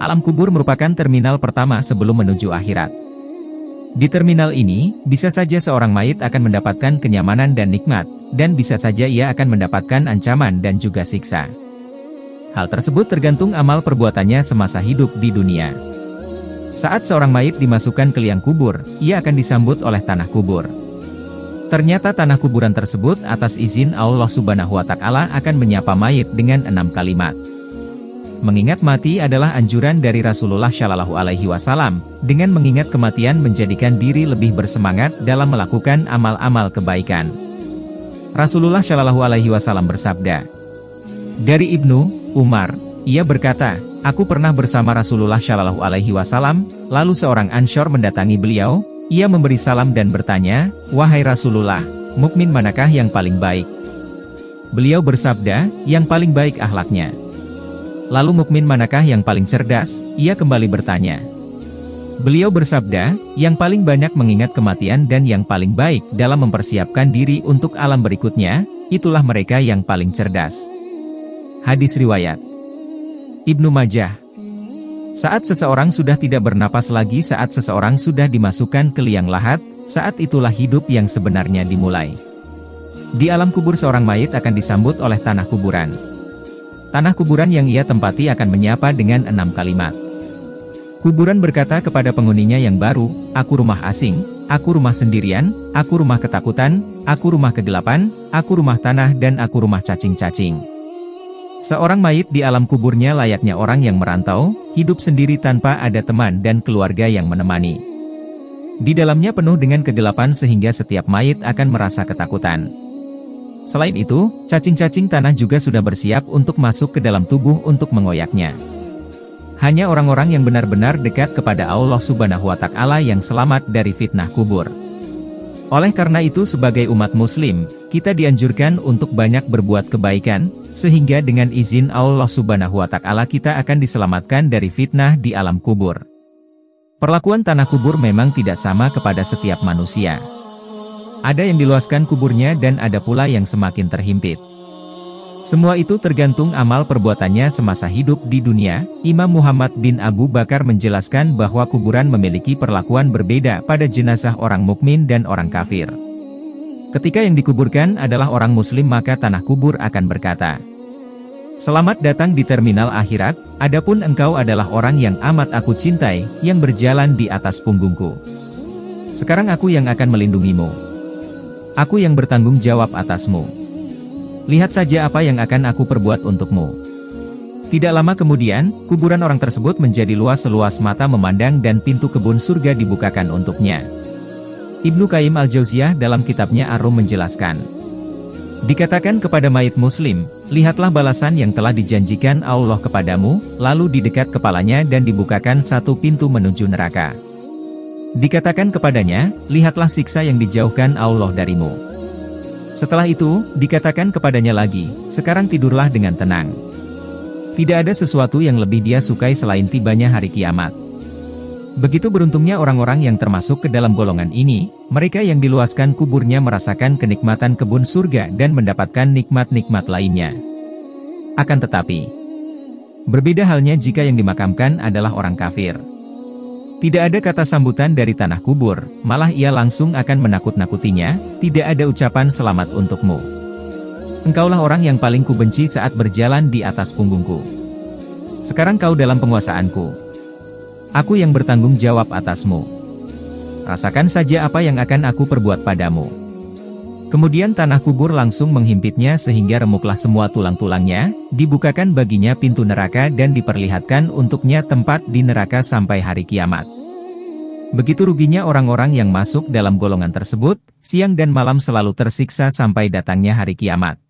Alam kubur merupakan terminal pertama sebelum menuju akhirat. Di terminal ini, bisa saja seorang mayit akan mendapatkan kenyamanan dan nikmat, dan bisa saja ia akan mendapatkan ancaman dan juga siksa. Hal tersebut tergantung amal perbuatannya semasa hidup di dunia. Saat seorang mayit dimasukkan ke liang kubur, ia akan disambut oleh tanah kubur. Ternyata tanah kuburan tersebut atas izin Allah Subhanahu wa Ta'ala akan menyapa mayit dengan 6 kalimat. Mengingat mati adalah anjuran dari Rasulullah Shallallahu Alaihi Wasallam. Dengan mengingat kematian menjadikan diri lebih bersemangat dalam melakukan amal-amal kebaikan. Rasulullah Shallallahu Alaihi Wasallam bersabda, dari Ibnu Umar, ia berkata, aku pernah bersama Rasulullah Shallallahu Alaihi Wasallam, lalu seorang Ansyar mendatangi beliau, ia memberi salam dan bertanya, wahai Rasulullah, mukmin manakah yang paling baik? Beliau bersabda, yang paling baik akhlaknya. Lalu mukmin manakah yang paling cerdas? Ia kembali bertanya. Beliau bersabda, yang paling banyak mengingat kematian dan yang paling baik dalam mempersiapkan diri untuk alam berikutnya, itulah mereka yang paling cerdas. Hadis riwayat Ibnu Majah. Saat seseorang sudah tidak bernapas lagi, saat seseorang sudah dimasukkan ke liang lahat, saat itulah hidup yang sebenarnya dimulai. Di alam kubur seorang mayit akan disambut oleh tanah kuburan. Tanah kuburan yang ia tempati akan menyapa dengan 6 kalimat. Kuburan berkata kepada penghuninya yang baru, aku rumah asing, aku rumah sendirian, aku rumah ketakutan, aku rumah kegelapan, aku rumah tanah dan aku rumah cacing-cacing. Seorang mayit di alam kuburnya layaknya orang yang merantau, hidup sendiri tanpa ada teman dan keluarga yang menemani. Di dalamnya penuh dengan kegelapan sehingga setiap mayit akan merasa ketakutan. Selain itu, cacing-cacing tanah juga sudah bersiap untuk masuk ke dalam tubuh untuk mengoyaknya. Hanya orang-orang yang benar-benar dekat kepada Allah Subhanahu wa Ta'ala yang selamat dari fitnah kubur. Oleh karena itu sebagai umat muslim, kita dianjurkan untuk banyak berbuat kebaikan, sehingga dengan izin Allah Subhanahu wa Ta'ala kita akan diselamatkan dari fitnah di alam kubur. Perlakuan tanah kubur memang tidak sama kepada setiap manusia. Ada yang diluaskan kuburnya dan ada pula yang semakin terhimpit. Semua itu tergantung amal perbuatannya semasa hidup di dunia. Imam Muhammad bin Abu Bakar menjelaskan bahwa kuburan memiliki perlakuan berbeda pada jenazah orang mukmin dan orang kafir. Ketika yang dikuburkan adalah orang muslim maka tanah kubur akan berkata, selamat datang di terminal akhirat, adapun engkau adalah orang yang amat aku cintai, yang berjalan di atas punggungku. Sekarang aku yang akan melindungimu. Aku yang bertanggung jawab atasmu. Lihat saja apa yang akan aku perbuat untukmu. Tidak lama kemudian, kuburan orang tersebut menjadi luas seluas mata memandang dan pintu kebun surga dibukakan untuknya. Ibnu Qayyim al-Jauziyah dalam kitabnya Ar-Rum menjelaskan. Dikatakan kepada mayit muslim, lihatlah balasan yang telah dijanjikan Allah kepadamu, lalu di dekat kepalanya dan dibukakan satu pintu menuju neraka. Dikatakan kepadanya, lihatlah siksa yang dijauhkan Allah darimu. Setelah itu, dikatakan kepadanya lagi, sekarang tidurlah dengan tenang. Tidak ada sesuatu yang lebih dia sukai selain tibanya hari kiamat. Begitu beruntungnya orang-orang yang termasuk ke dalam golongan ini, mereka yang diluaskan kuburnya merasakan kenikmatan kebun surga dan mendapatkan nikmat-nikmat lainnya. Akan tetapi, berbeda halnya jika yang dimakamkan adalah orang kafir. Tidak ada kata sambutan dari tanah kubur, malah ia langsung akan menakut-nakutinya, tidak ada ucapan selamat untukmu. Engkaulah orang yang paling kubenci saat berjalan di atas punggungku. Sekarang kau dalam penguasaanku. Aku yang bertanggung jawab atasmu. Rasakan saja apa yang akan aku perbuat padamu. Kemudian tanah kubur langsung menghimpitnya sehingga remuklah semua tulang-tulangnya, dibukakan baginya pintu neraka dan diperlihatkan untuknya tempat di neraka sampai hari kiamat. Begitu ruginya orang-orang yang masuk dalam golongan tersebut, siang dan malam selalu tersiksa sampai datangnya hari kiamat.